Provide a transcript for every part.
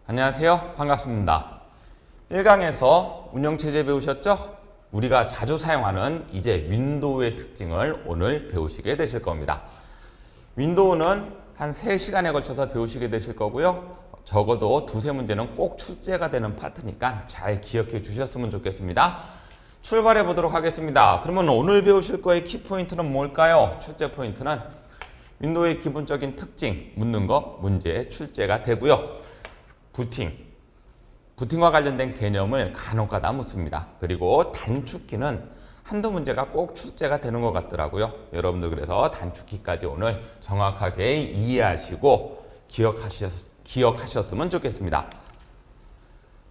안녕하세요. 반갑습니다. 1강에서 운영체제 배우셨죠? 우리가 자주 사용하는 이제 윈도우의 특징을 오늘 배우시게 되실 겁니다. 윈도우는 한 3시간에 걸쳐서 배우시게 되실 거고요. 적어도 두세 문제는 꼭 출제가 되는 파트니까 잘 기억해 주셨으면 좋겠습니다. 출발해 보도록 하겠습니다. 그러면 오늘 배우실 거의 키포인트는 뭘까요? 출제 포인트는 윈도우의 기본적인 특징 묻는 거 문제에 출제가 되고요. 부팅과 관련된 개념을 간혹가다 묻습니다. 그리고 단축키는 한두 문제가 꼭 출제가 되는 것 같더라고요. 여러분들 그래서 단축키까지 오늘 정확하게 이해하시고 기억하셨으면 좋겠습니다.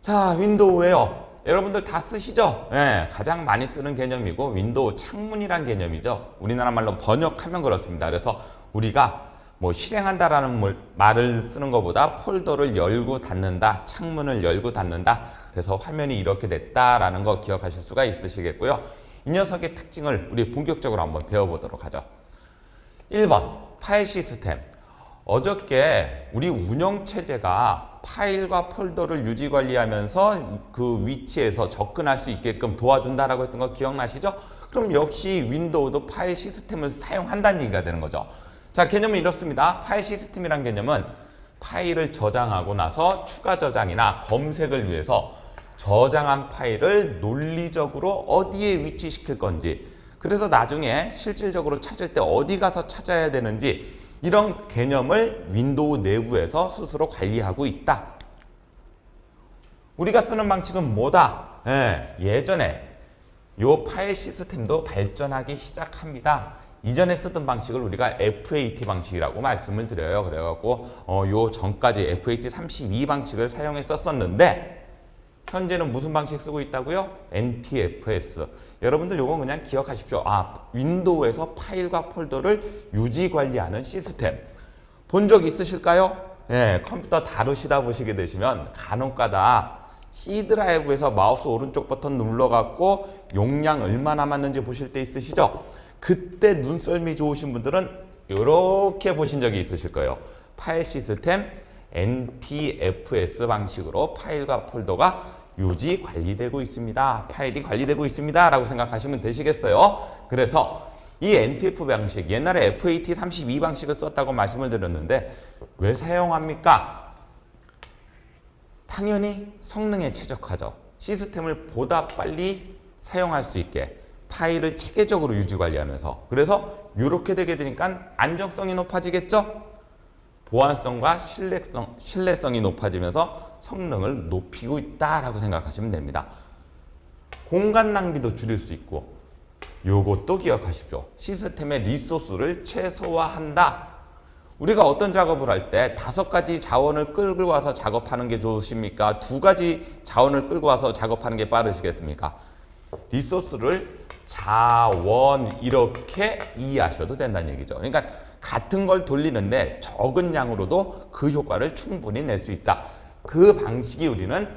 자, 윈도우예요. 여러분들 다 쓰시죠? 네, 가장 많이 쓰는 개념이고 윈도우 창문이란 개념이죠. 우리나라 말로 번역하면 그렇습니다. 그래서 우리가 실행한다라는 말을 쓰는 것보다 폴더를 열고 닫는다, 창문을 열고 닫는다. 그래서 화면이 이렇게 됐다라는 거 기억하실 수가 있으시겠고요. 이 녀석의 특징을 우리 본격적으로 한번 배워보도록 하죠. 1번 파일 시스템. 어저께 우리 운영체제가 파일과 폴더를 유지 관리하면서 그 위치에서 접근할 수 있게끔 도와준다라고 했던 거 기억나시죠? 그럼 역시 윈도우도 파일 시스템을 사용한다는 얘기가 되는 거죠. 자, 개념은 이렇습니다. 파일 시스템이란 개념은 파일을 저장하고 나서 추가 저장이나 검색을 위해서 저장한 파일을 논리적으로 어디에 위치시킬 건지, 그래서 나중에 실질적으로 찾을 때 어디 가서 찾아야 되는지 이런 개념을 윈도우 내부에서 스스로 관리하고 있다. 우리가 쓰는 방식은 뭐다? 예전에 이 파일 시스템도 발전하기 시작합니다. 이전에 쓰던 방식을 우리가 FAT 방식이라고 말씀을 드려요. 그래갖고 요 전까지 FAT 32 방식을 사용했었는데 현재는 무슨 방식 쓰고 있다고요? NTFS. 여러분들 요거 그냥 기억하십시오. 윈도우에서 파일과 폴더를 유지 관리하는 시스템. 본 적 있으실까요? 컴퓨터 다루시다 보시게 되시면 간혹가다 C 드라이브에서 마우스 오른쪽 버튼 눌러갖고 용량 얼마 남았는지 보실 때 있으시죠? 그때 눈썰미 좋으신 분들은 이렇게 보신 적이 있으실 거예요. 파일 시스템 NTFS 방식으로 파일과 폴더가 유지 관리되고 있습니다. 파일이 관리되고 있습니다. 라고 생각하시면 되시겠어요. 그래서 이 NTF 방식, 옛날에 FAT 32 방식을 썼다고 말씀을 드렸는데 왜 사용합니까? 당연히 성능에 최적화죠. 시스템을 보다 빨리 사용할 수 있게 파일을 체계적으로 유지 관리하면서, 그래서 이렇게 되게 되니까 안정성이 높아지겠죠? 보안성과 신뢰성이 높아지면서 성능을 높이고 있다라고 생각하시면 됩니다. 공간 낭비도 줄일 수 있고, 요것도 기억하십시오. 시스템의 리소스를 최소화한다. 우리가 어떤 작업을 할 때 5가지 자원을 끌고 와서 작업하는 게 좋으십니까? 2가지 자원을 끌고 와서 작업하는 게 빠르시겠습니까? 리소스를 자원 이렇게 이해하셔도 된다는 얘기죠. 그러니까 같은 걸 돌리는데 적은 양으로도 그 효과를 충분히 낼 수 있다. 그 방식이 우리는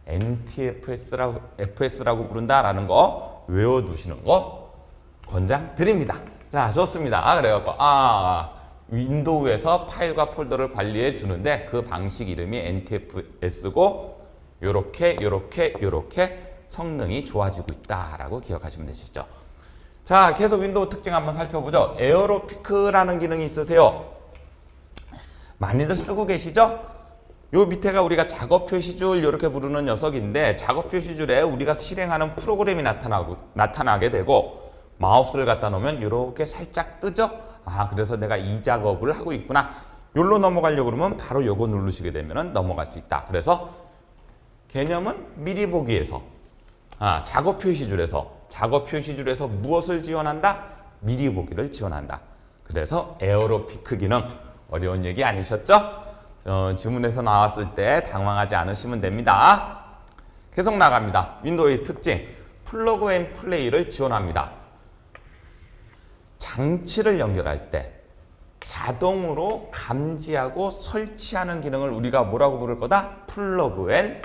NTFS라고 부른다라는 거 외워두시는 거 권장드립니다. 자, 좋습니다. 그래갖고 윈도우에서 파일과 폴더를 관리해 주는데 그 방식 이름이 NTFS고 요렇게 성능이 좋아지고 있다라고 기억하시면 되시죠. 자, 계속 윈도우 특징 한번 살펴보죠. 에어로피크라는 기능이 있으세요. 많이들 쓰고 계시죠? 요 밑에가 우리가 작업 표시줄 이렇게 부르는 녀석인데, 작업 표시줄에 우리가 실행하는 프로그램이 나타나게 되고 마우스를 갖다 놓으면 이렇게 살짝 뜨죠? 그래서 내가 이 작업을 하고 있구나. 요로 넘어가려고 그러면 바로 요거 누르시게 되면 넘어갈 수 있다. 그래서 개념은 미리 보기에서 작업 표시줄에서 무엇을 지원한다? 미리 보기를 지원한다. 그래서 에어로피크 기능, 어려운 얘기 아니셨죠? 지문에서 나왔을 때 당황하지 않으시면 됩니다. 계속 나갑니다. 윈도우의 특징, 플러그 앤 플레이를 지원합니다. 장치를 연결할 때 자동으로 감지하고 설치하는 기능을 우리가 뭐라고 부를 거다? 플러그 앤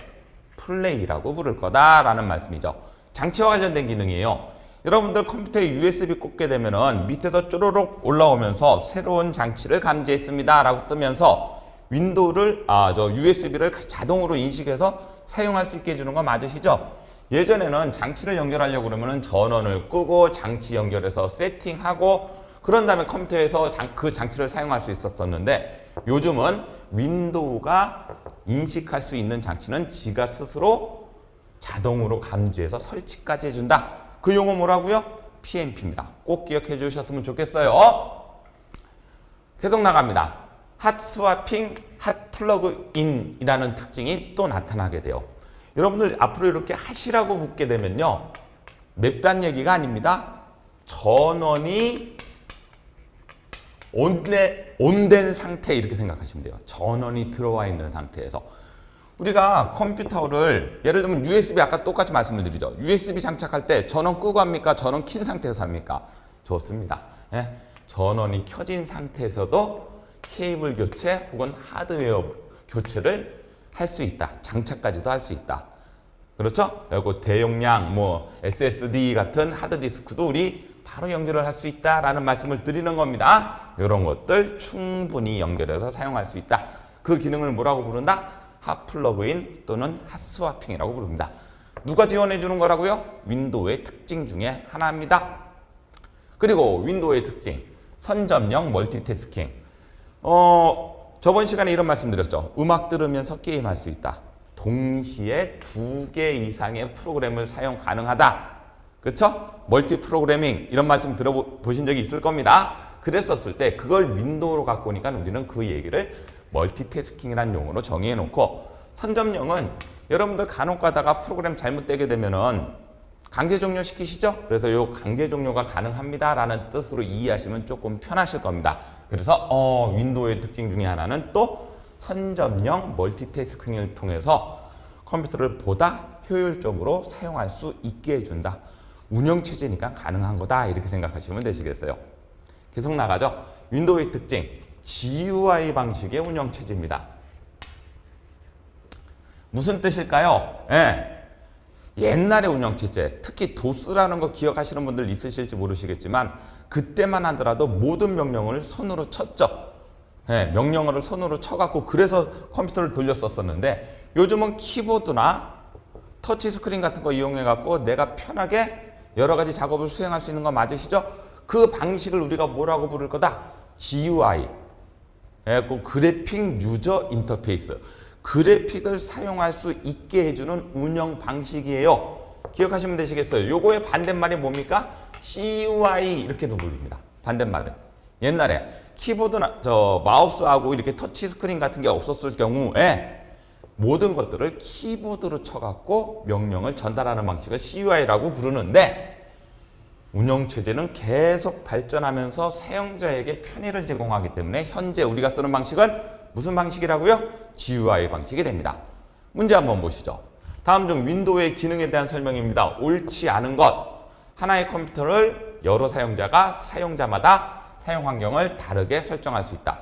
플레이라고 부를 거다라는 말씀이죠. 장치와 관련된 기능이에요. 여러분들 컴퓨터에 USB 꽂게 되면은 밑에서 쪼르륵 올라오면서 새로운 장치를 감지했습니다 라고 뜨면서 윈도우를 USB를 자동으로 인식해서 사용할 수 있게 해주는 거 맞으시죠? 예전에는 장치를 연결하려고 그러면은 전원을 끄고 장치 연결해서 세팅하고 그런 다음에 컴퓨터에서 그 장치를 사용할 수 있었었는데 요즘은 윈도우가 인식할 수 있는 장치는 지가 스스로 자동으로 감지해서 설치까지 해준다. 그 용어 뭐라고요? PMP입니다. 꼭 기억해 주셨으면 좋겠어요. 계속 나갑니다. 핫 스와핑, 핫 플러그인이라는 특징이 또 나타나게 돼요. 여러분들 앞으로 이렇게 핫이라고 묻게 되면요. 맵단 얘기가 아닙니다. 전원이 온된 상태 이렇게 생각하시면 돼요. 전원이 들어와 있는 상태에서. 우리가 컴퓨터를 예를 들면 USB 아까 똑같이 말씀을 드리죠. USB 장착할 때 전원 끄고 합니까? 전원 킨 상태에서 합니까? 좋습니다. 예? 전원이 켜진 상태에서도 케이블 교체 혹은 하드웨어 교체를 할 수 있다. 장착까지도 할 수 있다. 그렇죠? 그리고 대용량 SSD 같은 하드디스크도 우리 바로 연결을 할 수 있다라는 말씀을 드리는 겁니다. 이런 것들 충분히 연결해서 사용할 수 있다. 그 기능을 뭐라고 부른다? 핫 플러그인 또는 핫 스와핑이라고 부릅니다. 누가 지원해 주는 거라고요? 윈도우의 특징 중에 하나입니다. 그리고 윈도우의 특징, 선점형 멀티태스킹. 저번 시간에 이런 말씀 드렸죠. 음악 들으면서 게임할 수 있다. 동시에 2개 이상의 프로그램을 사용 가능하다. 그렇죠? 멀티 프로그래밍 이런 말씀 들어보신 적이 있을 겁니다. 그랬었을 때 그걸 윈도우로 갖고 오니까 우리는 그 얘기를 멀티태스킹이라는 용어로 정의해 놓고 선점형은 여러분들 간혹 가다가 프로그램 잘못되게 되면은 강제 종료 시키시죠? 그래서 요 강제 종료가 가능합니다 라는 뜻으로 이해하시면 조금 편하실 겁니다. 그래서 윈도우의 특징 중에 하나는 또 선점형 멀티태스킹을 통해서 컴퓨터를 보다 효율적으로 사용할 수 있게 해준다. 운영체제니까 가능한 거다 이렇게 생각하시면 되시겠어요. 계속 나가죠. 윈도우의 특징, GUI 방식의 운영체제입니다. 무슨 뜻일까요? 옛날의 운영체제, 특히 도스라는 거 기억하시는 분들 있으실지 모르시겠지만 그때만 하더라도 모든 명령을 손으로 쳤죠. 명령어를 손으로 쳐갖고 그래서 컴퓨터를 돌렸었는데 요즘은 키보드나 터치스크린 같은 거 이용해갖고 내가 편하게 여러 가지 작업을 수행할 수 있는 거 맞으시죠? 그 방식을 우리가 뭐라고 부를 거다? GUI, 그래픽 유저 인터페이스. 그래픽을 사용할 수 있게 해주는 운영 방식이에요. 기억하시면 되시겠어요? 요거의 반대말이 뭡니까? CUI 이렇게도 불립니다. 반대말은. 옛날에 키보드나 마우스하고 이렇게 터치 스크린 같은 게 없었을 경우에 모든 것들을 키보드로 쳐갖고 명령을 전달하는 방식을 CUI라고 부르는데 운영체제는 계속 발전하면서 사용자에게 편의를 제공하기 때문에 현재 우리가 쓰는 방식은 무슨 방식이라고요? GUI 방식이 됩니다. 문제 한번 보시죠. 다음 중 윈도우의 기능에 대한 설명입니다. 옳지 않은 것. 하나의 컴퓨터를 여러 사용자가 사용자마다 사용 환경을 다르게 설정할 수 있다.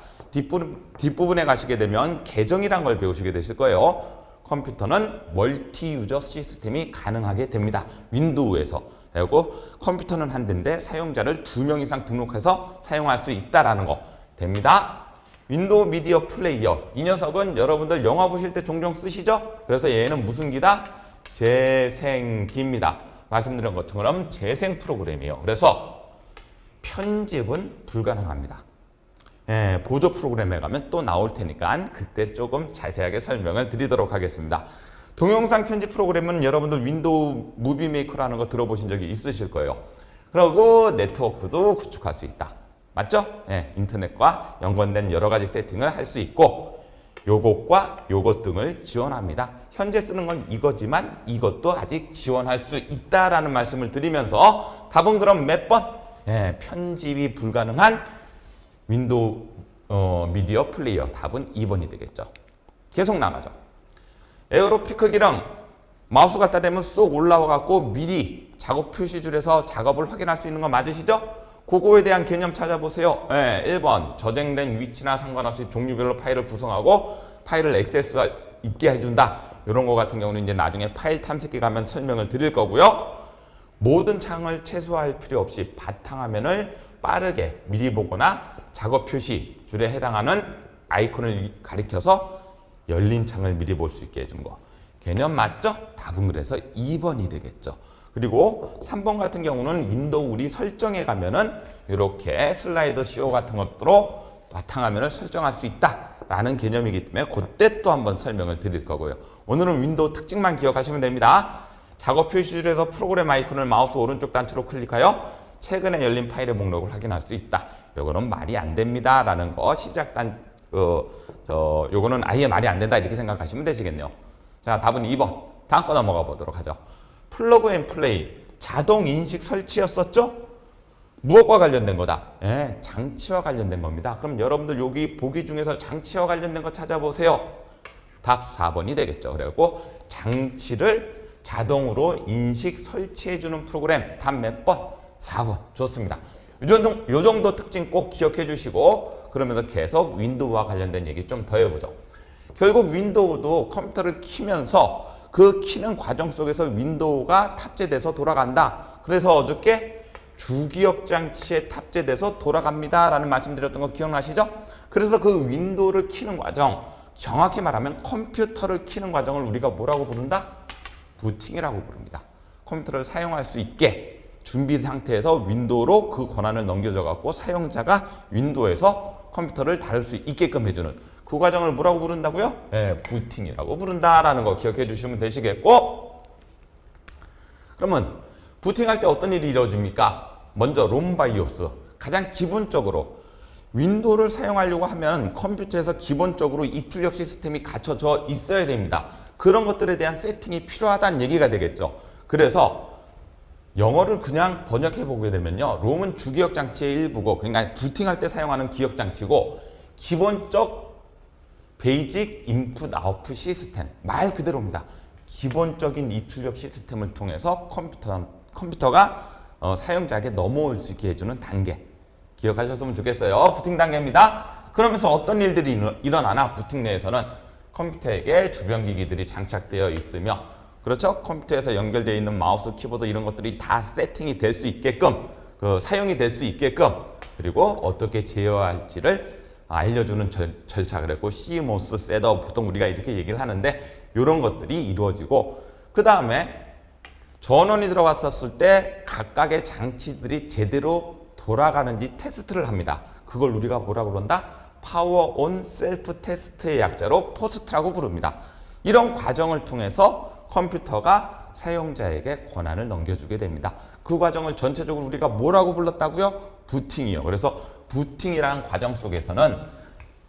뒷부분에 가시게 되면 계정이란 걸 배우시게 되실 거예요. 컴퓨터는 멀티 유저 시스템이 가능하게 됩니다. 윈도우에서. 그리고 컴퓨터는 한 대인데 사용자를 2명 이상 등록해서 사용할 수 있다라는 거 됩니다. 윈도우 미디어 플레이어. 이 녀석은 여러분들 영화 보실 때 종종 쓰시죠? 그래서 얘는 무슨 기다? 재생기입니다. 말씀드린 것처럼 재생 프로그램이에요. 그래서 편집은 불가능합니다. 보조 프로그램에 가면 또 나올 테니까 그때 조금 자세하게 설명을 드리도록 하겠습니다. 동영상 편집 프로그램은 여러분들 윈도우 무비 메이커라는 거 들어보신 적이 있으실 거예요. 그리고 네트워크도 구축할 수 있다. 맞죠? 인터넷과 연관된 여러 가지 세팅을 할 수 있고 요것과 요것 등을 지원합니다. 현재 쓰는 건 이거지만 이것도 아직 지원할 수 있다라는 말씀을 드리면서 답은 그럼 몇 번? 편집이 불가능한 윈도우 미디어 플레이어. 답은 2번이 되겠죠. 계속 나가죠. 에어로 피크 기능. 마우스 갖다 대면 쏙 올라와 갖고 미리 작업 표시줄에서 작업을 확인할 수 있는 거 맞으시죠? 그거에 대한 개념 찾아보세요. 1번 저장된 위치나 상관없이 종류별로 파일을 구성하고 파일을 액세스 수 있게 해준다. 이런 거 같은 경우는 이제 나중에 파일 탐색기 가면 설명을 드릴 거고요. 모든 창을 최소화할 필요 없이 바탕화면을 빠르게 미리 보거나 작업 표시 줄에 해당하는 아이콘을 가리켜서 열린 창을 미리 볼 수 있게 해준 거. 개념 맞죠? 답은 그래서 2번이 되겠죠. 그리고 3번 같은 경우는 윈도우 우리 설정에 가면은 이렇게 슬라이드 CO 같은 것으로 바탕화면을 설정할 수 있다라는 개념이기 때문에 그때 또 한번 설명을 드릴 거고요. 오늘은 윈도우 특징만 기억하시면 됩니다. 작업 표시줄에서 프로그램 아이콘을 마우스 오른쪽 단추로 클릭하여 최근에 열린 파일의 목록을 확인할 수 있다. 요거는 말이 안 됩니다. 라는 거 요거는 아예 말이 안 된다. 이렇게 생각하시면 되시겠네요. 자, 답은 2번. 다음 거 넘어가 보도록 하죠. 플러그 앤 플레이. 자동 인식 설치였었죠? 무엇과 관련된 거다? 예, 장치와 관련된 겁니다. 그럼 여러분들 여기 보기 중에서 장치와 관련된 거 찾아보세요. 답 4번이 되겠죠. 그래갖고 장치를 자동으로 인식 설치해주는 프로그램. 답 몇 번? 4번. 좋습니다. 요 정도 특징 꼭 기억해 주시고 그러면서 계속 윈도우와 관련된 얘기 좀 더 해보죠. 결국 윈도우도 컴퓨터를 키면서 그 키는 과정 속에서 윈도우가 탑재돼서 돌아간다. 그래서 어저께 주기억 장치에 탑재돼서 돌아갑니다. 라는 말씀드렸던 거 기억나시죠? 그래서 그 윈도우를 키는 과정, 정확히 말하면 컴퓨터를 키는 과정을 우리가 뭐라고 부른다? 부팅이라고 부릅니다. 컴퓨터를 사용할 수 있게 준비 상태에서 윈도우로 그 권한을 넘겨줘 갖고 사용자가 윈도우에서 컴퓨터를 다룰 수 있게끔 해주는 그 과정을 뭐라고 부른다고요? 네, 부팅이라고 부른다라는 거 기억해 주시면 되시겠고, 그러면 부팅할 때 어떤 일이 이루어집니까? 먼저 롬바이오스. 가장 기본적으로 윈도우를 사용하려고 하면 컴퓨터에서 기본적으로 입출력 시스템이 갖춰져 있어야 됩니다. 그런 것들에 대한 세팅이 필요하다는 얘기가 되겠죠. 그래서 영어를 그냥 번역해 보게 되면요. 롬은 주기억 장치의 일부고, 그러니까 부팅할 때 사용하는 기억 장치고, 기본적 베이직 인풋 아웃풋 시스템. 말 그대로입니다. 기본적인 입출력 시스템을 통해서 컴퓨터가 사용자에게 넘어올 수 있게 해주는 단계. 기억하셨으면 좋겠어요. 부팅 단계입니다. 그러면서 어떤 일들이 일어나나 부팅 내에서는 컴퓨터에게 주변 기기들이 장착되어 있으며, 그렇죠? 컴퓨터에서 연결되어 있는 마우스, 키보드 이런 것들이 다 세팅이 될 수 있게끔, 사용이 될 수 있게끔, 그리고 어떻게 제어할지를 알려주는 절차. 그랬고 CMOS 셋업, 보통 우리가 이렇게 얘기를 하는데 이런 것들이 이루어지고, 그 다음에 전원이 들어갔었을 때 각각의 장치들이 제대로 돌아가는지 테스트를 합니다. 그걸 우리가 뭐라고 그런다? 파워 온 셀프 테스트의 약자로 포스트라고 부릅니다. 이런 과정을 통해서 컴퓨터가 사용자에게 권한을 넘겨주게 됩니다. 그 과정을 전체적으로 우리가 뭐라고 불렀다고요? 부팅이요. 그래서 부팅이라는 과정 속에서는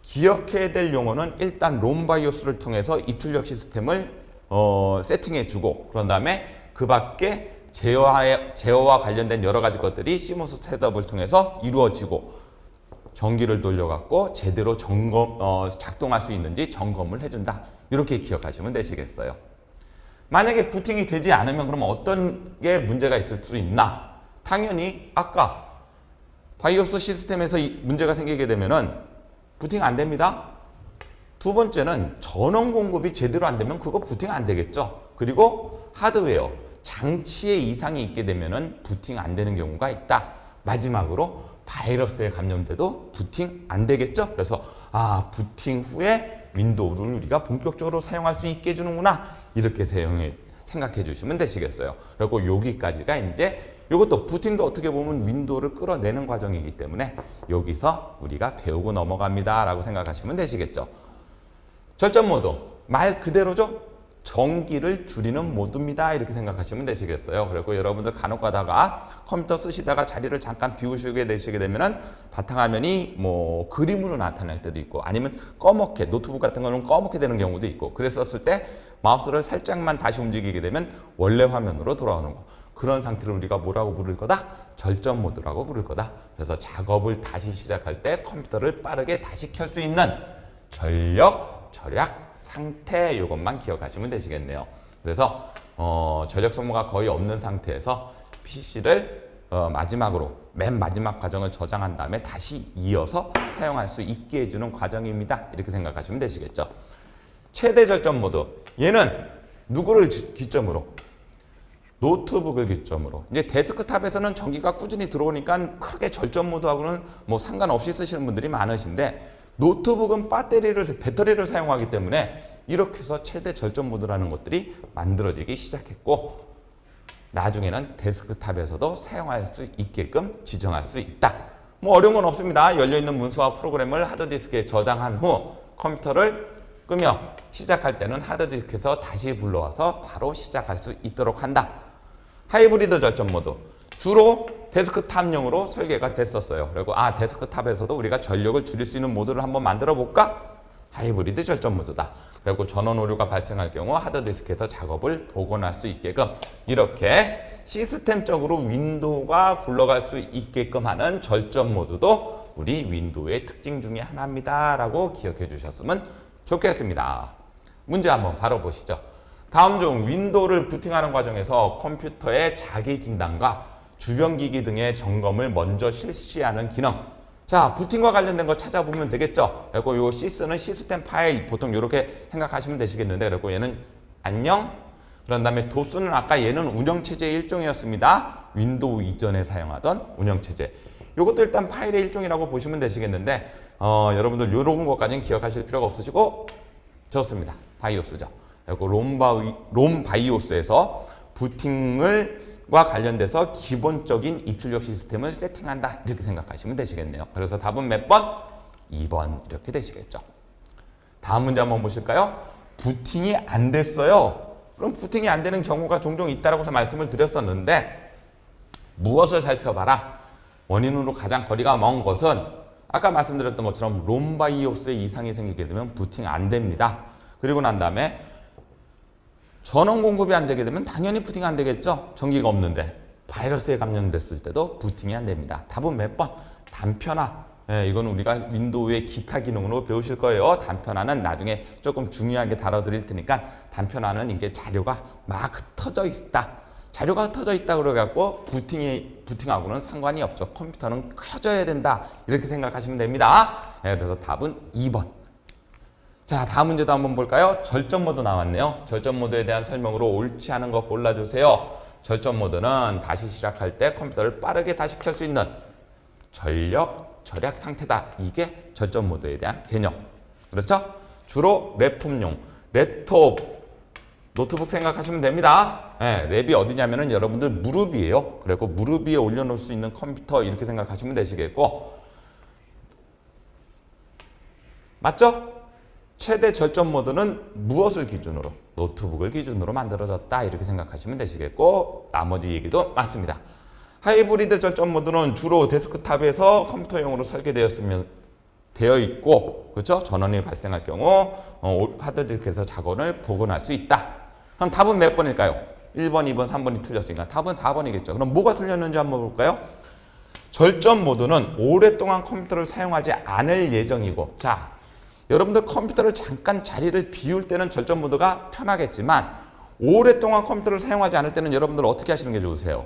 기억해야 될 용어는 일단 롬바이오스를 통해서 입출력 시스템을 세팅해주고, 그런 다음에 그 밖에 제어와 관련된 여러 가지 것들이 CMOS 셋업을 통해서 이루어지고, 전기를 돌려갖고 제대로 작동할 수 있는지 점검을 해준다. 이렇게 기억하시면 되시겠어요. 만약에 부팅이 되지 않으면 그러면 어떤 게 문제가 있을 수 있나? 당연히 아까 바이오스 시스템에서 문제가 생기게 되면은 부팅 안 됩니다. 두 번째는 전원 공급이 제대로 안 되면 그거 부팅 안 되겠죠. 그리고 하드웨어, 장치에 이상이 있게 되면은 부팅 안 되는 경우가 있다. 마지막으로 바이러스에 감염돼도 부팅 안 되겠죠. 그래서 부팅 후에 윈도우를 우리가 본격적으로 사용할 수 있게 해주는구나. 이렇게 생각해 주시면 되시겠어요. 그리고 여기까지가 이제 이것도 부팅도 어떻게 보면 윈도우를 끌어내는 과정이기 때문에 여기서 우리가 배우고 넘어갑니다. 라고 생각하시면 되시겠죠. 절전 모드. 말 그대로죠. 전기를 줄이는 모드입니다. 이렇게 생각하시면 되시겠어요. 그리고 여러분들 간혹 가다가 컴퓨터 쓰시다가 자리를 잠깐 비우시게 되시게 되면은 바탕화면이 뭐 그림으로 나타날 때도 있고, 아니면 꺼멓게, 노트북 같은 거는 꺼멓게 되는 경우도 있고, 그랬었을 때 마우스를 살짝만 다시 움직이게 되면 원래 화면으로 돌아오는 거. 그런 상태를 우리가 뭐라고 부를 거다? 절전 모드라고 부를 거다. 그래서 작업을 다시 시작할 때 컴퓨터를 빠르게 다시 켤 수 있는 전력 절약 상태, 이것만 기억하시면 되시겠네요. 그래서 전력 소모가 거의 없는 상태에서 PC를 맨 마지막 과정을 저장한 다음에 다시 이어서 사용할 수 있게 해주는 과정입니다. 이렇게 생각하시면 되시겠죠. 최대 절전 모드. 얘는 누구를 기점으로? 노트북을 기점으로. 이제 데스크탑에서는 전기가 꾸준히 들어오니까 크게 절전 모드하고는 뭐 상관없이 쓰시는 분들이 많으신데, 노트북은 배터리를 사용하기 때문에 이렇게 해서 최대 절전 모드라는 것들이 만들어지기 시작했고, 나중에는 데스크탑에서도 사용할 수 있게끔 지정할 수 있다. 뭐 어려운 건 없습니다. 열려있는 문서와 프로그램을 하드디스크에 저장한 후 컴퓨터를 끄며 시작할 때는 하드디스크에서 다시 불러와서 바로 시작할 수 있도록 한다. 하이브리드 절전 모드. 주로 데스크탑용으로 설계가 됐었어요. 그리고 데스크탑에서도 우리가 전력을 줄일 수 있는 모드를 한번 만들어 볼까? 하이브리드 절전 모드다. 그리고 전원 오류가 발생할 경우 하드디스크에서 작업을 복원할 수 있게끔 이렇게 시스템적으로 윈도우가 굴러갈 수 있게끔 하는 절전 모드도 우리 윈도우의 특징 중에 하나입니다. 라고 기억해 주셨으면 좋겠습니다. 문제 한번 바로 보시죠. 다음 중 윈도우를 부팅하는 과정에서 컴퓨터의 자기 진단과 주변 기기 등의 점검을 먼저 실시하는 기능. 자, 부팅과 관련된 거 찾아보면 되겠죠. 그리고 요 sys는 시스템 파일 보통 이렇게 생각하시면 되시겠는데, 그리고 얘는 안녕. 그런 다음에 도스는 아까 얘는 운영체제의 일종이었습니다. 윈도우 이전에 사용하던 운영체제. 요것도 일단 파일의 일종이라고 보시면 되시겠는데, 여러분들 요런 것까지는 기억하실 필요가 없으시고, 좋습니다. 바이오스죠. 그리고 롬 바이오스에서 부팅과 관련돼서 기본적인 입출력 시스템을 세팅한다. 이렇게 생각하시면 되시겠네요. 그래서 답은 몇 번? 2번 이렇게 되시겠죠. 다음 문제 한번 보실까요? 부팅이 안 됐어요. 그럼 부팅이 안 되는 경우가 종종 있다고 말씀을 드렸었는데, 무엇을 살펴봐라. 원인으로 가장 거리가 먼 것은 아까 말씀드렸던 것처럼 롬바이오스에 이상이 생기게 되면 부팅 안 됩니다. 그리고 난 다음에 전원 공급이 안 되게 되면 당연히 부팅 안 되겠죠. 전기가 없는데. 바이러스에 감염됐을 때도 부팅이 안 됩니다. 답은 몇 번? 단편화. 이건 우리가 윈도우의 기타 기능으로 배우실 거예요. 단편화는 나중에 조금 중요하게 다뤄드릴 테니까, 단편화는 이게 자료가 막 흩어져 있다. 자료가 흩어져 있다 그래갖고 부팅하고는 상관이 없죠. 컴퓨터는 켜져야 된다. 이렇게 생각하시면 됩니다. 그래서 답은 2번. 자, 다음 문제도 한번 볼까요? 절전 모드 나왔네요. 절전 모드에 대한 설명으로 옳지 않은 거 골라주세요. 절전 모드는 다시 시작할 때 컴퓨터를 빠르게 다시 켤 수 있는 전력 절약 상태다. 이게 절전 모드에 대한 개념. 그렇죠? 주로 랩톱용, 랩톱, 노트북 생각하시면 됩니다. 랩이 어디냐면은 여러분들 무릎 위에요. 그리고 무릎 위에 올려놓을 수 있는 컴퓨터 이렇게 생각하시면 되시겠고, 맞죠? 최대 절전 모드는 무엇을 기준으로? 노트북을 기준으로 만들어졌다. 이렇게 생각하시면 되시겠고, 나머지 얘기도 맞습니다. 하이브리드 절전 모드는 주로 데스크탑에서 컴퓨터용으로 되어 있고, 그렇죠? 전원이 발생할 경우 하드디스크에서 작업을 복원할 수 있다. 그럼 답은 몇 번일까요? 1번, 2번, 3번이 틀렸으니까 답은 4번이겠죠. 그럼 뭐가 틀렸는지 한번 볼까요? 절전 모드는 오랫동안 컴퓨터를 사용하지 않을 예정이고, 자, 여러분들 컴퓨터를 잠깐 자리를 비울 때는 절전 모드가 편하겠지만, 오랫동안 컴퓨터를 사용하지 않을 때는 여러분들 어떻게 하시는 게 좋으세요?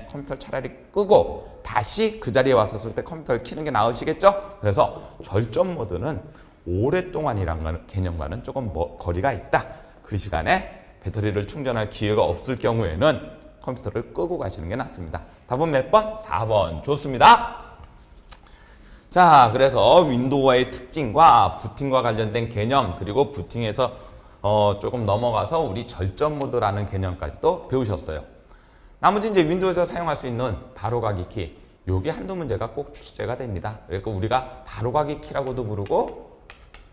컴퓨터를 차라리 끄고 다시 그 자리에 왔었을 때 컴퓨터를 켜는 게 나으시겠죠? 그래서 절전 모드는 오랫동안이라는 개념과는 조금 거리가 있다. 그 시간에 배터리를 충전할 기회가 없을 경우에는 컴퓨터를 끄고 가시는 게 낫습니다. 답은 몇 번? 4번. 좋습니다. 자, 그래서 윈도우의 특징과 부팅과 관련된 개념, 그리고 부팅에서 조금 넘어가서 우리 절전 모드라는 개념까지도 배우셨어요. 나머지 이제 윈도우에서 사용할 수 있는 바로가기 키, 요게 한두 문제가 꼭 출제가 됩니다. 그러니까 우리가 바로가기 키라고도 부르고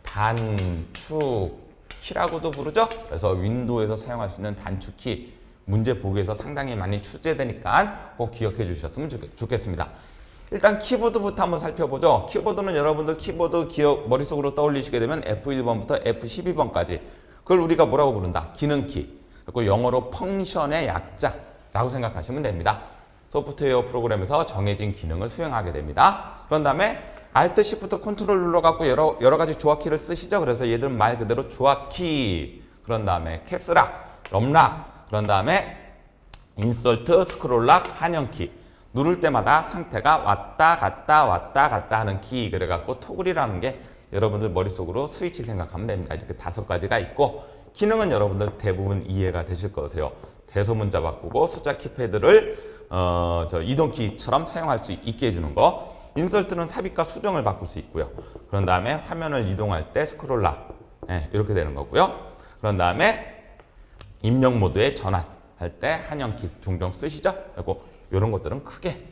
단축 키라고도 부르죠. 그래서 윈도우에서 사용할 수 있는 단축 키, 문제 보기에서 상당히 많이 출제되니까 꼭 기억해 주셨으면 좋겠습니다. 일단 키보드부터 한번 살펴보죠. 키보드는 여러분들 키보드 머릿속으로 떠올리시게 되면 F1번부터 F12번까지, 그걸 우리가 뭐라고 부른다? 기능키. 그리고 영어로 펑션의 약자라고 생각하시면 됩니다. 소프트웨어 프로그램에서 정해진 기능을 수행하게 됩니다. 그런 다음에 Alt, Shift, Ctrl 눌러갖고 여러 가지 조합키를 쓰시죠. 그래서 얘들 말 그대로 조합키. 그런 다음에 캡스락, 럼락. 그런 다음에 인설트, 스크롤락, 한영키. 누를 때마다 상태가 왔다 갔다 하는 키. 그래갖고 토글이라는 게 여러분들 머릿속으로 스위치 생각하면 됩니다. 이렇게 5가지가 있고, 기능은 여러분들 대부분 이해가 되실 거세요. 대소문자 바꾸고 숫자 키패드를 이동키처럼 사용할 수 있게 해주는 거. 인설트는 삽입과 수정을 바꿀 수 있고요. 그런 다음에 화면을 이동할 때 스크롤 락. 예, 이렇게 되는 거고요. 그런 다음에 입력 모드에 전환할 때 한영키 종종 쓰시죠? 그리고 이런 것들은 크게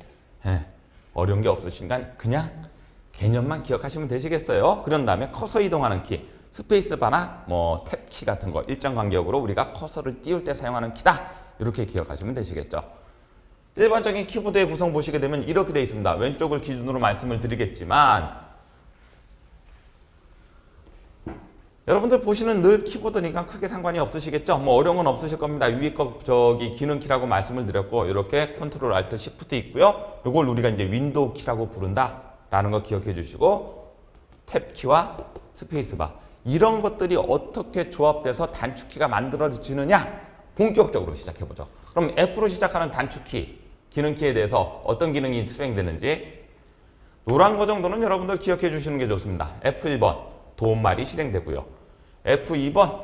어려운 게 없으시니까 그냥 개념만 기억하시면 되시겠어요. 그런 다음에 커서 이동하는 키, 스페이스바나 뭐 탭 키 같은 거 일정 간격으로 우리가 커서를 띄울 때 사용하는 키다. 이렇게 기억하시면 되시겠죠. 일반적인 키보드의 구성 보시게 되면 이렇게 되어 있습니다. 왼쪽을 기준으로 말씀을 드리겠지만 여러분들 보시는 늘 키보드니까 크게 상관이 없으시겠죠? 뭐 어려운 건 없으실 겁니다. 위에 거 기능키라고 말씀을 드렸고 이렇게 컨트롤 알트 시프트 있고요. 이걸 우리가 이제 윈도우 키라고 부른다라는 거 기억해 주시고 탭 키와 스페이스바 이런 것들이 어떻게 조합돼서 단축키가 만들어지느냐 본격적으로 시작해 보죠. 그럼 F로 시작하는 단축키, 기능키에 대해서 어떤 기능이 수행되는지 노란 거 정도는 여러분들 기억해 주시는 게 좋습니다. F1번 도움말이 실행되고요. F2번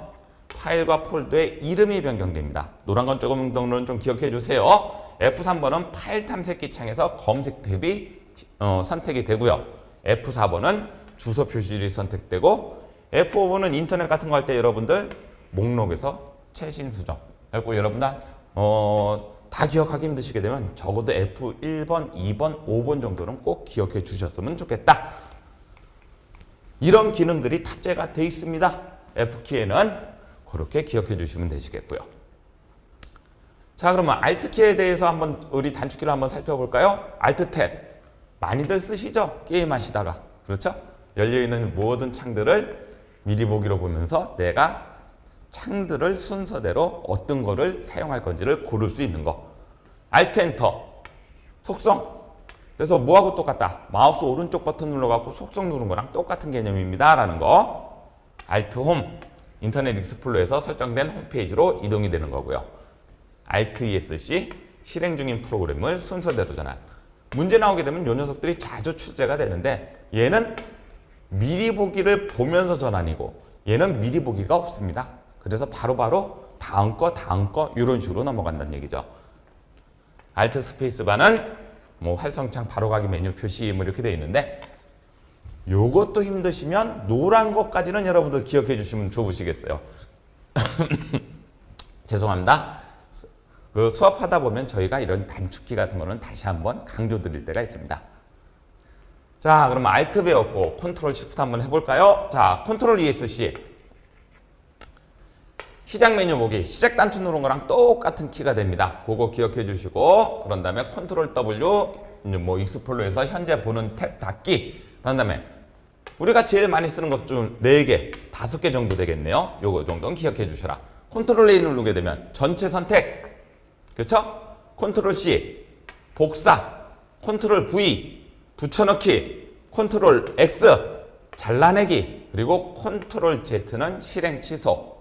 파일과 폴더의 이름이 변경됩니다. 노란 건 조금 정도는 좀 기억해 주세요. F3번은 파일 탐색기 창에서 검색 탭이 선택이 되고요. F4번은 주소 표시일이 선택되고 F5번은 인터넷 같은 거 할 때 여러분들 목록에서 최신 수정. 그리고 여러분들 다 기억하기 힘드시게 되면 적어도 F1번, 2번, 5번 정도는 꼭 기억해 주셨으면 좋겠다. 이런 기능들이 탑재가 되어 있습니다. F키에는 그렇게 기억해 주시면 되시겠고요. 자, 그러면 Alt키에 대해서 한번 우리 단축키를 한번 살펴볼까요? Alt 탭 많이들 쓰시죠? 게임 하시다가. 그렇죠? 열려있는 모든 창들을 미리 보기로 보면서 내가 창들을 순서대로 어떤 거를 사용할 건지를 고를 수 있는 거. Alt 엔터 속성. 그래서 뭐하고 똑같다? 마우스 오른쪽 버튼 눌러갖고 속성 누른 거랑 똑같은 개념입니다. 라는 거. Alt 홈. 인터넷 익스플로러에서 설정된 홈페이지로 이동이 되는 거고요. Alt ESC. 실행 중인 프로그램을 순서대로 전환. 문제 나오게 되면 이 녀석들이 자주 출제가 되는데 얘는 미리 보기를 보면서 전환이고 얘는 미리 보기가 없습니다. 그래서 바로바로 다음 거 이런 식으로 넘어간다는 얘기죠. Alt 스페이스바는 뭐 활성창 바로가기 메뉴 표시 뭐 이렇게 되어 있는데 요것도 힘드시면 노란 것까지는 여러분들 기억해 주시면 좋으시겠어요. 죄송합니다. 그 수업하다 보면 저희가 이런 단축키 같은 거는 다시 한번 강조 드릴 때가 있습니다. 자, 그러면 Alt 배웠고 컨트롤 Shift 한번 해볼까요? 자, 컨트롤 ESC 시작 메뉴 보기 시작 단추 누른 거랑 똑같은 키가 됩니다. 그거 기억해 주시고 그런 다음에 컨트롤 W 뭐 익스플로러에서 현재 보는 탭 닫기 그런 다음에 우리가 제일 많이 쓰는 것 중 4개, 5개 정도 되겠네요. 요거 정도는 기억해 주셔라. 컨트롤 A 누르게 되면 전체 선택 그렇죠? 컨트롤 C 복사 컨트롤 V 붙여넣기 컨트롤 X 잘라내기 그리고 컨트롤 Z는 실행 취소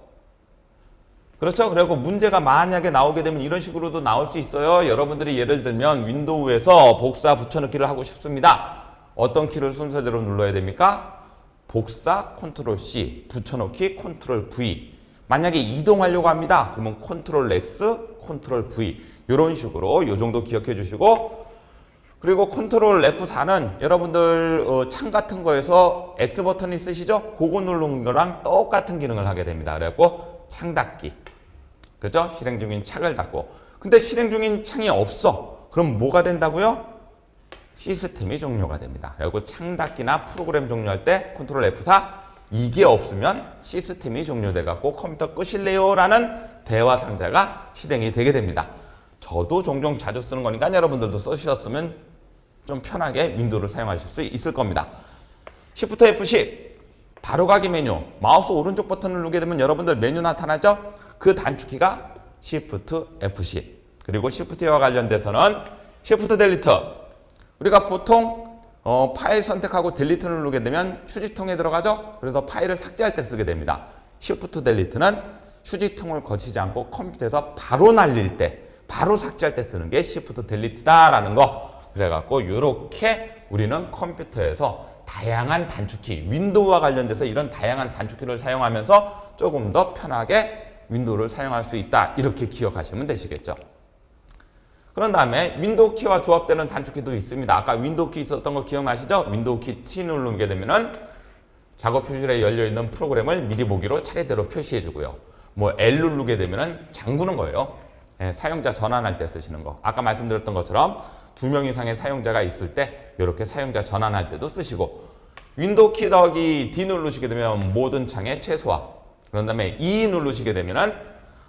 그렇죠? 그리고 문제가 만약에 나오게 되면 이런 식으로도 나올 수 있어요. 여러분들이 예를 들면 윈도우에서 복사 붙여넣기를 하고 싶습니다. 어떤 키를 순서대로 눌러야 됩니까? 복사 컨트롤 C 붙여넣기 컨트롤 V 만약에 이동하려고 합니다. 그러면 컨트롤 X 컨트롤 V 이런 식으로 이 정도 기억해 주시고 그리고 컨트롤 F4는 여러분들 창 같은 거에서 X 버튼이 쓰시죠? 그거 누르는 거랑 똑같은 기능을 하게 됩니다. 그래갖고 창 닫기. 그죠? 실행 중인 창을 닫고. 근데 실행 중인 창이 없어. 그럼 뭐가 된다고요? 시스템이 종료가 됩니다. 그리고 창 닫기나 프로그램 종료할 때 컨트롤 F4 이게 없으면 시스템이 종료돼 갖고 컴퓨터 끄실래요? 라는 대화 상자가 실행이 되게 됩니다. 저도 종종 자주 쓰는 거니까 여러분들도 쓰셨으면 좀 편하게 윈도우를 사용하실 수 있을 겁니다. Shift F10 바로가기 메뉴 마우스 오른쪽 버튼을 누르게 되면 여러분들 메뉴 나타나죠? 그 단축키가 Shift F10 그리고 Shift와 관련돼서는 Shift 델리트 우리가 보통 파일 선택하고 델리트를 누르게 되면 휴지통에 들어가죠? 그래서 파일을 삭제할 때 쓰게 됩니다. Shift 델리트는 휴지통을 거치지 않고 컴퓨터에서 바로 날릴 때 바로 삭제할 때 쓰는 게 Shift 델리트다라는 거 그래갖고 이렇게 우리는 컴퓨터에서 다양한 단축키, 윈도우와 관련돼서 이런 다양한 단축키를 사용하면서 조금 더 편하게 윈도우를 사용할 수 있다. 이렇게 기억하시면 되시겠죠. 그런 다음에 윈도우 키와 조합되는 단축키도 있습니다. 아까 윈도우 키 있었던 거 기억나시죠? 윈도우 키 T 누르게 되면은 작업 표시에 열려있는 프로그램을 미리 보기로 차례대로 표시해 주고요. 뭐 L 누르게 되면은 잠그는 거예요. 예, 사용자 전환할 때 쓰시는 거. 아까 말씀드렸던 것처럼 2명 이상의 사용자가 있을 때 이렇게 사용자 전환할 때도 쓰시고, 윈도우 키 더하기 D 누르시게 되면 모든 창의 최소화, 그런 다음에 E 누르시게 되면은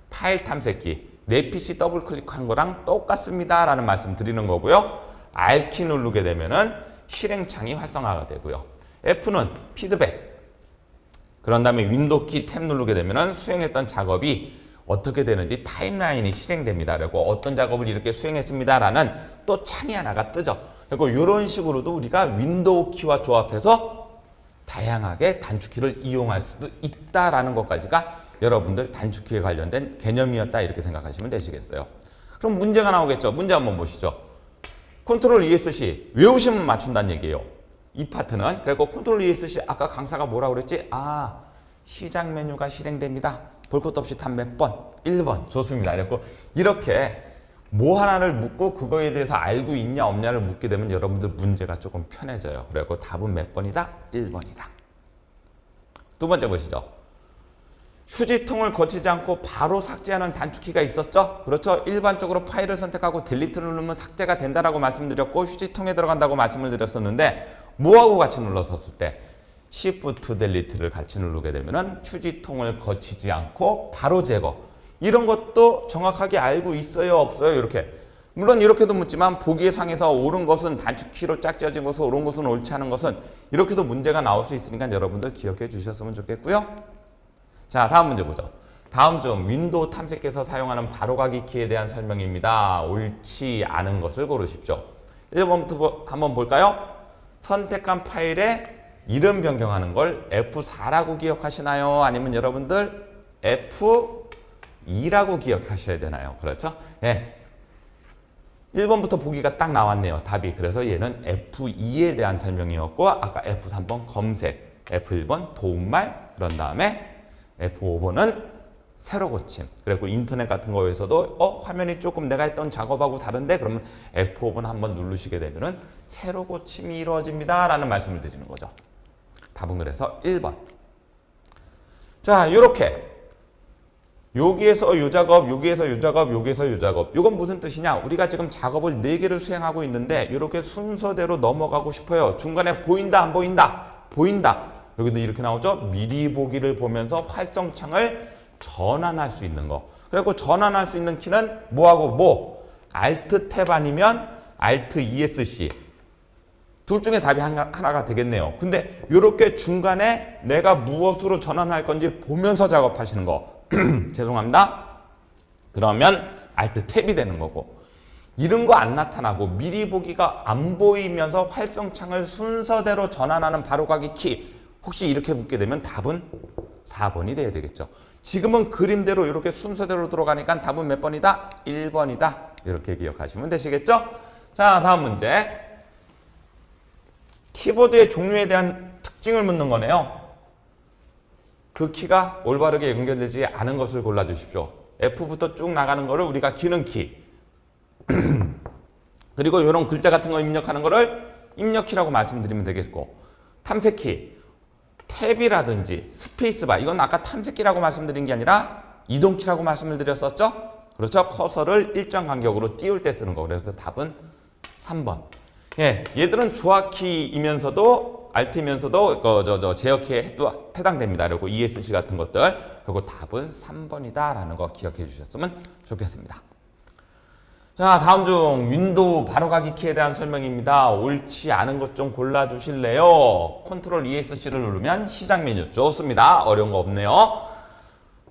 파일 탐색기, 내 PC 더블 클릭한 거랑 똑같습니다 라는 말씀 드리는 거고요. R키 누르게 되면은 실행창이 활성화가 되고요. F는 피드백, 그런 다음에 윈도우 키 탭 누르게 되면은 수행했던 작업이 어떻게 되는지 타임라인이 실행됩니다. 그리고 어떤 작업을 이렇게 수행했습니다라는 또 창이 하나가 뜨죠. 그리고 이런 식으로도 우리가 윈도우 키와 조합해서 다양하게 단축키를 이용할 수도 있다라는 것까지가 여러분들 단축키에 관련된 개념이었다 이렇게 생각하시면 되시겠어요. 그럼 문제가 나오겠죠. 문제 한번 보시죠. 컨트롤 ESC 외우시면 맞춘다는 얘기예요. 이 파트는. 그리고 컨트롤 ESC 아까 강사가 뭐라고 그랬지? 시작 메뉴가 실행됩니다. 볼 것도 없이 답 몇 번? 1번. 좋습니다. 그래서 이렇게 뭐 하나를 묻고 그거에 대해서 알고 있냐 없냐를 묻게 되면 여러분들 문제가 조금 편해져요. 그리고 답은 몇 번이다? 1번이다. 두 번째 보시죠. 휴지통을 거치지 않고 바로 삭제하는 단축키가 있었죠? 그렇죠? 일반적으로 파일을 선택하고 딜리트를 누르면 삭제가 된다라고 말씀드렸고 휴지통에 들어간다고 말씀을 드렸었는데 뭐하고 같이 눌렀었을 때 Shift 딜리트를 같이 누르게 되면은 휴지통을 거치지 않고 바로 제거. 이런 것도 정확하게 알고 있어요, 없어요? 이렇게. 물론 이렇게도 묻지만 보기의 상에서 옳은 것은 단축키로 짝지어진 것은 옳은 것은 옳지 않은 것은 이렇게도 문제가 나올 수 있으니까 여러분들 기억해 주셨으면 좋겠고요. 자, 다음 문제 보죠. 다음 중 윈도우 탐색기에서 사용하는 바로가기 키에 대한 설명입니다. 옳지 않은 것을 고르십시오. 1번부터 한번 볼까요? 선택한 파일에 이름 변경하는 걸 F4라고 기억하시나요? 아니면 여러분들 F2라고 기억하셔야 되나요? 그렇죠? 네. 1번부터 보기가 딱 나왔네요. 답이. 그래서 얘는 F2에 대한 설명이었고 아까 F3번 검색, F1번 도움말, 그런 다음에 F5번은 새로 고침. 그리고 인터넷 같은 거에서도 화면이 조금 내가 했던 작업하고 다른데 그러면 F5번 한번 누르시게 되면은 새로 고침이 이루어집니다 라는 말씀을 드리는 거죠. 답은 그래서 1번. 자, 요렇게 여기에서 요 작업, 여기에서 요 작업, 여기에서 요 작업. 요건 무슨 뜻이냐? 우리가 지금 작업을 4개를 수행하고 있는데 이렇게 순서대로 넘어가고 싶어요. 중간에 보인다, 안 보인다? 보인다. 여기도 이렇게 나오죠? 미리 보기를 보면서 활성창을 전환할 수 있는 거. 그리고 전환할 수 있는 키는 뭐하고 뭐? Alt 탭 아니면 Alt ESC. 둘 중에 답이 하나가 되겠네요. 근데 이렇게 중간에 내가 무엇으로 전환할 건지 보면서 작업하시는 거. 죄송합니다. 그러면 Alt 탭이 되는 거고. 이런 거 안 나타나고 미리 보기가 안 보이면서 활성창을 순서대로 전환하는 바로가기 키. 혹시 이렇게 묻게 되면 답은 4번이 돼야 되겠죠. 지금은 그림대로 이렇게 순서대로 들어가니까 답은 몇 번이다? 1번이다. 이렇게 기억하시면 되시겠죠? 자, 다음 문제. 키보드의 종류에 대한 특징을 묻는 거네요. 그 키가 올바르게 연결되지 않은 것을 골라주십시오. F부터 쭉 나가는 거를 우리가 기능키. 그리고 이런 글자 같은 거 입력하는 거를 입력키라고 말씀드리면 되겠고, 탐색키. 탭이라든지 스페이스바, 이건 아까 탐색키라고 말씀드린 게 아니라 이동키라고 말씀을 드렸었죠? 그렇죠? 커서를 일정 간격으로 띄울 때 쓰는 거. 그래서 답은 3번. 예, 얘들은 조합키이면서도 Alt이면서도 제어키에 해당됩니다. 그리고 ESC 같은 것들. 그리고 답은 3번이다라는 거 기억해 주셨으면 좋겠습니다. 자, 다음 중 윈도우 바로가기 키에 대한 설명입니다. 옳지 않은 것 좀 골라주실래요? 컨트롤 ESC를 누르면 시작 메뉴. 좋습니다. 어려운 거 없네요.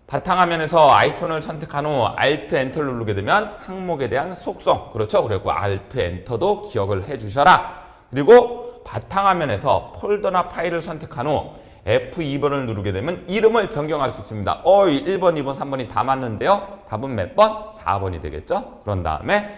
바탕화면에서 아이콘을 선택한 후 Alt Enter를 누르게 되면 항목에 대한 속성. 그렇죠? 그리고 Alt Enter도 기억을 해주셔라. 그리고 바탕화면에서 폴더나 파일을 선택한 후 F2번을 누르게 되면 이름을 변경할 수 있습니다. 1번, 2번, 3번이 다 맞는데요. 답은 몇 번? 4번이 되겠죠. 그런 다음에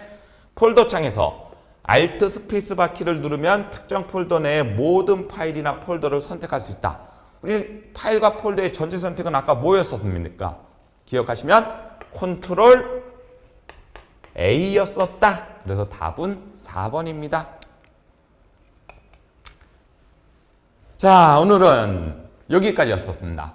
폴더 창에서 Alt 스페이스바 키를 누르면 특정 폴더 내의 모든 파일이나 폴더를 선택할 수 있다. 우리 파일과 폴더의 전체 선택은 아까 뭐였었습니까? 기억하시면 컨트롤 A였었다. 그래서 답은 4번입니다. 자, 오늘은 여기까지였습니다.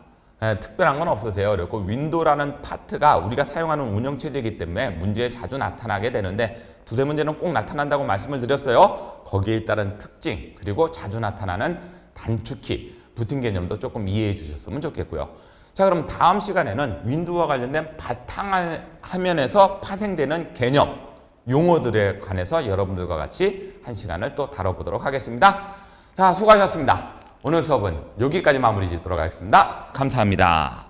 특별한 건 없으세요. 그리고 윈도우라는 파트가 우리가 사용하는 운영체제이기 때문에 문제에 자주 나타나게 되는데 두세 문제는 꼭 나타난다고 말씀을 드렸어요. 거기에 따른 특징 그리고 자주 나타나는 단축키, 부팅 개념도 조금 이해해 주셨으면 좋겠고요. 자, 그럼 다음 시간에는 윈도우와 관련된 바탕화면에서 파생되는 개념, 용어들에 관해서 여러분들과 같이 한 시간을 또 다뤄보도록 하겠습니다. 자, 수고하셨습니다. 오늘 수업은 여기까지 마무리 짓도록 하겠습니다. 감사합니다.